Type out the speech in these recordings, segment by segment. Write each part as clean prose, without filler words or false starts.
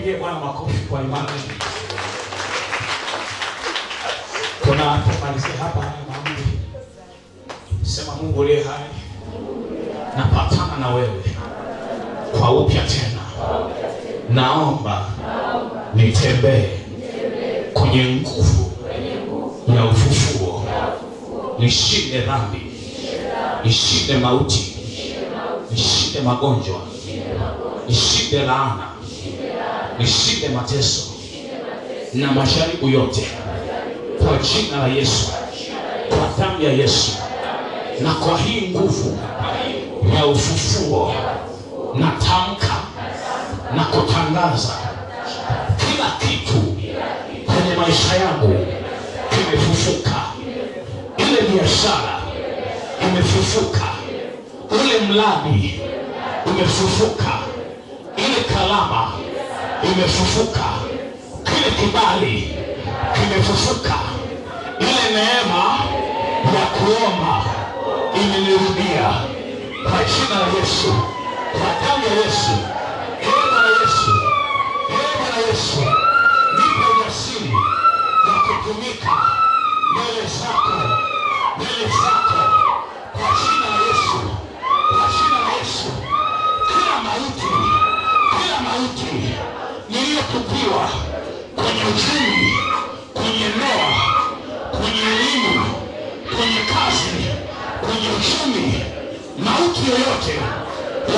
Mpigie Bwana makofi kwa imani. Tunapomalizia hapa maombi, sema Mungu uliye hai, napatana na wewe kwa upya tena. Naomba nitembee kwenye nguvu ya ufufuo, nishinde dhambi, nishinde mauti, nishinde magonjwa, nishinde laana, nishinde mateso na majaribu yote kwa jina la Yesu, kwa damu ya Yesu, na kwa hii nguvu ya ufufuo natamka na kutangaza kila kitu kwenye maisha yangu kimefufuka. Ile biashara imefufuka, ule mradi umefufuka, ile kalama imefufuka, kile kibali kimefufuka, ile neema ya kuomba imenirudia kwa jina la Yesu, kwa damu ya Yesu. Bwana Yesu, Bwana Yesu, nipe ujasiri wa kutumika mbele zako kwa jina la Yesu, kwa jina la Yesu. Kila mauti niliyotupiwa kwenye uchumi, kwenye ndoa, kwenye elimu, kwenye kazi, kwenye uchumi, mauti yoyote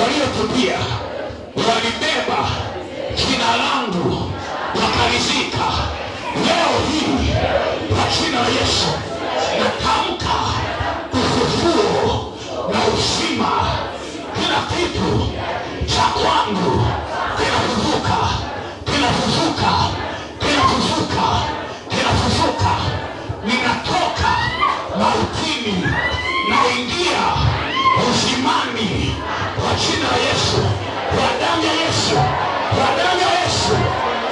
waliotupia, walibeba jina langu wakalizika, leo hii kwa jina la Yesu natamka ufufuo na uzima. Kila kitu cha kwangu kinafufuka, kinafufuka, kinafufuka, kinafufuka. Ninatoka mautini, naingia uzimani kwa jina la Yesu, kwa damu ya Yesu, kwa damu ya Yesu.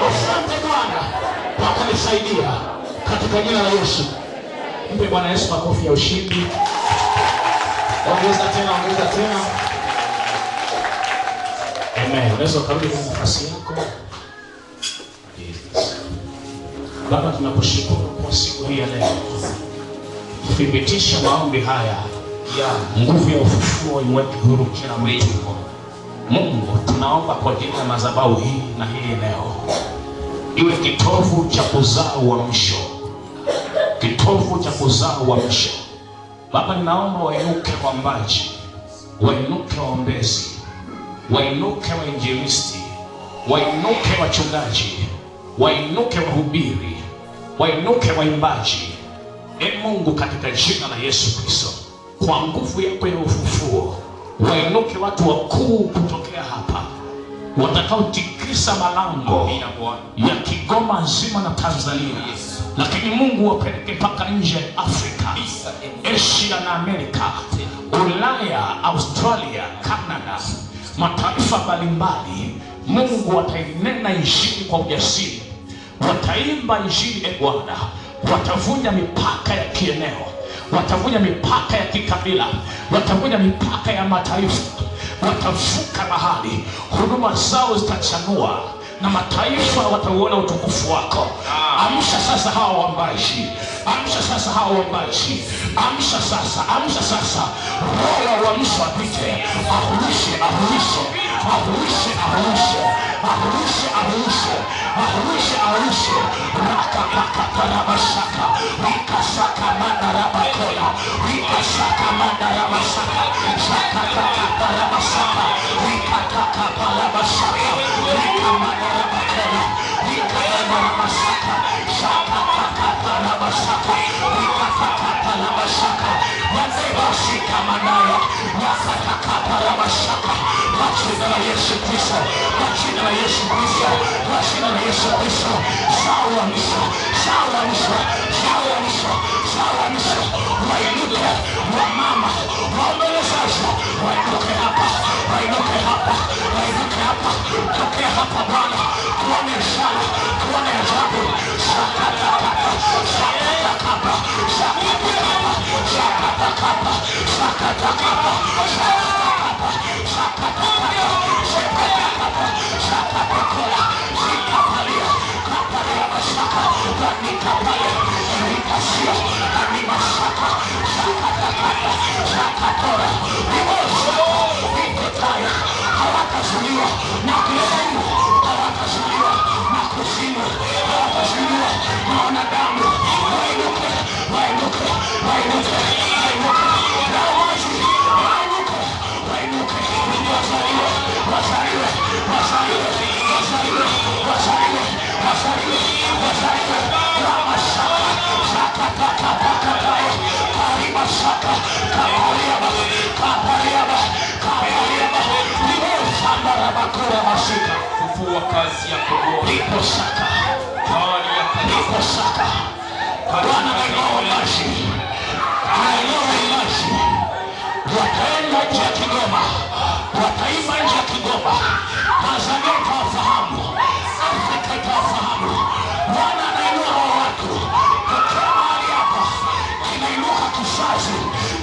Asante Bwana kwa kunisaidia katika jina la Yesu. Mpe Bwana Yesu makofi ya ushindi. Ongeza tena, ongeza tena. Amen. Unaweza kurudi kwenye nafasi yako. Baba, tunakushukuru kwa siku hii ya leo. Thibitisha maombi haya ya nguvu ya ufufuo iweke huru kila mtu. Mungu, tunaomba kwa ajili ya madhabahu hii na hii leo iwe kitovu cha kuzaa uamsho, kitovu cha kuzaa uamsho. Baba, ninaomba wainuke waombaji, wainuke waombezi, wainuke wainjilisti, wainuke wachungaji, wainuke wahubiri, wainuke waimbaji. Mungu, katika jina la Yesu Kristo, kwa nguvu yako ya ufufuo, wainuke watu wakuu kutokea hapa, watakaotikisa malango ya Kigoma nzima na Tanzania. Lakini Mungu, wapeleke mpaka nje ya Afrika, Asia na Amerika, Ulaya, Australia, Canada, mataifa mbalimbali. Mungu, watainena injili kwa ujasiri, wataimba injili Bwana, watavunja mipaka ya kieneo, watavunja mipaka ya kikabila, watavunja mipaka ya mataifa, watavuka bahari. Huduma zao zitachanua na mataifa watauona utukufu wako. Amsha sasa hawa waombaji, amsha sasa hawa waombaji, amsha sasa, amsha sasa. Roho wa uamsho apite, ahuishe, ahuishe, ahuishe, ahuishe, ahuishe, ahuishe, ahuishe, ahuishe. Rakapakatarabashaka, rikasaka mandarabakola, rikasaka mandarabashaka, shakakakatarabashaka, rikakakaparabashaka, rikamandarabakela, rikamandarabashaka, shakakakaparabashaka, rikakakaparabashaka, wazebashika mandaya, wakakakaparabashaka. Kwa jina la Yesu Kristo, kwa jina la Yesu Kristo, kwa jina la Yesu Kristo. Shauamisha, shauamisha, shauamisha, shauamisha. Wainuke wamama, waombolezaji, wainuke hapa, wainuke hapa, wainuke hapa. Tokea hapa Bwana, tuone ishara, tuone ajabu. Shakatakapa, shakatakapa, shakatakapa, shakatakapa, shakatakapa, shakatakapa, shakatakapa, shakatakapa, shakatakapa, shakatakapa. makura masika. Fufua kazi yako Bwana. Lipo saka. Hali ya lipo saka. Bwana anainua maji. Anainua maji. Wataenda nje ya Kigoma. Wataimba nje ya Kigoma. Tanzania itawafahamu. Afrika itawafahamu. Bwana anainua watu. Tokea mahali hapa. Kinainuka kizazi.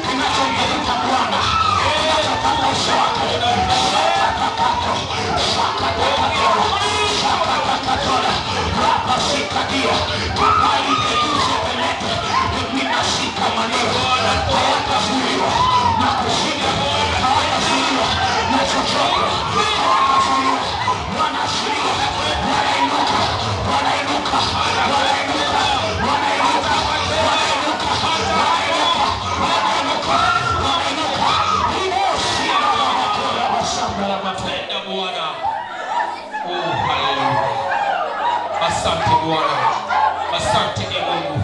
Kinachomtafuta Bwana. Kinachotaka uso wake. Shakatakato. Shakatakato. Shakatakato. Rapa sikadia. Kapali keduze pelete. Mina sika maneo. Hayatazuiwa. Na kushinda. Hayatazuiwa. Na chochote. Hayatazuiwa. Wanashiria. Wanainuka. Wanainuka. Wanainuka. Wanainuka. Wanainuka. Wanainuka. Wanainuka. Wanainuka. Imosia na makora wasamba la Matenda Bwana. Oh, haleluya. Asante Bwana. Asante Mungu.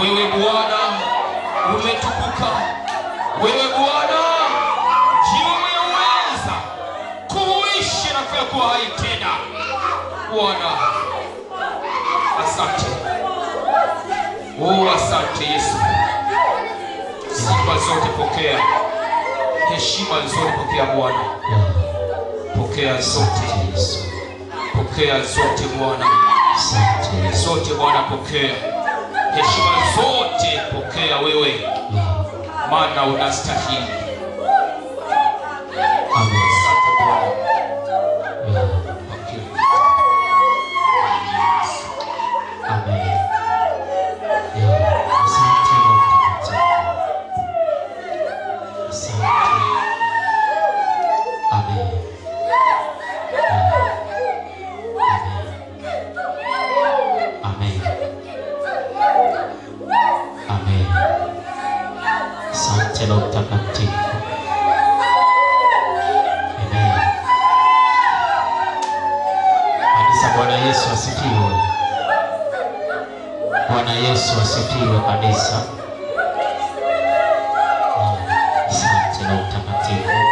Wewe Bwana umetukuka. Wewe Bwana ndiwe unaweza kuishi na kuwa hai tena. Bwana asante. Oh, asante Yesu. Sifa zote pokea. Heshima zote pokea Bwana. Pokea zote Yesu. Pokea zote Bwana. Asante. Zote Bwana pokea. Heshima zote pokea wewe. Maana unastahili. Amen. Asante Bwana. Amen. Asante Mungu. Asante. Amen. Amen. Amen. Asante Roho Mtakatifu. Amen. Kanisa, Bwana Yesu asifiwe. Bwana Yesu asifiwe kanisa. Asante Roho Mtakatifu.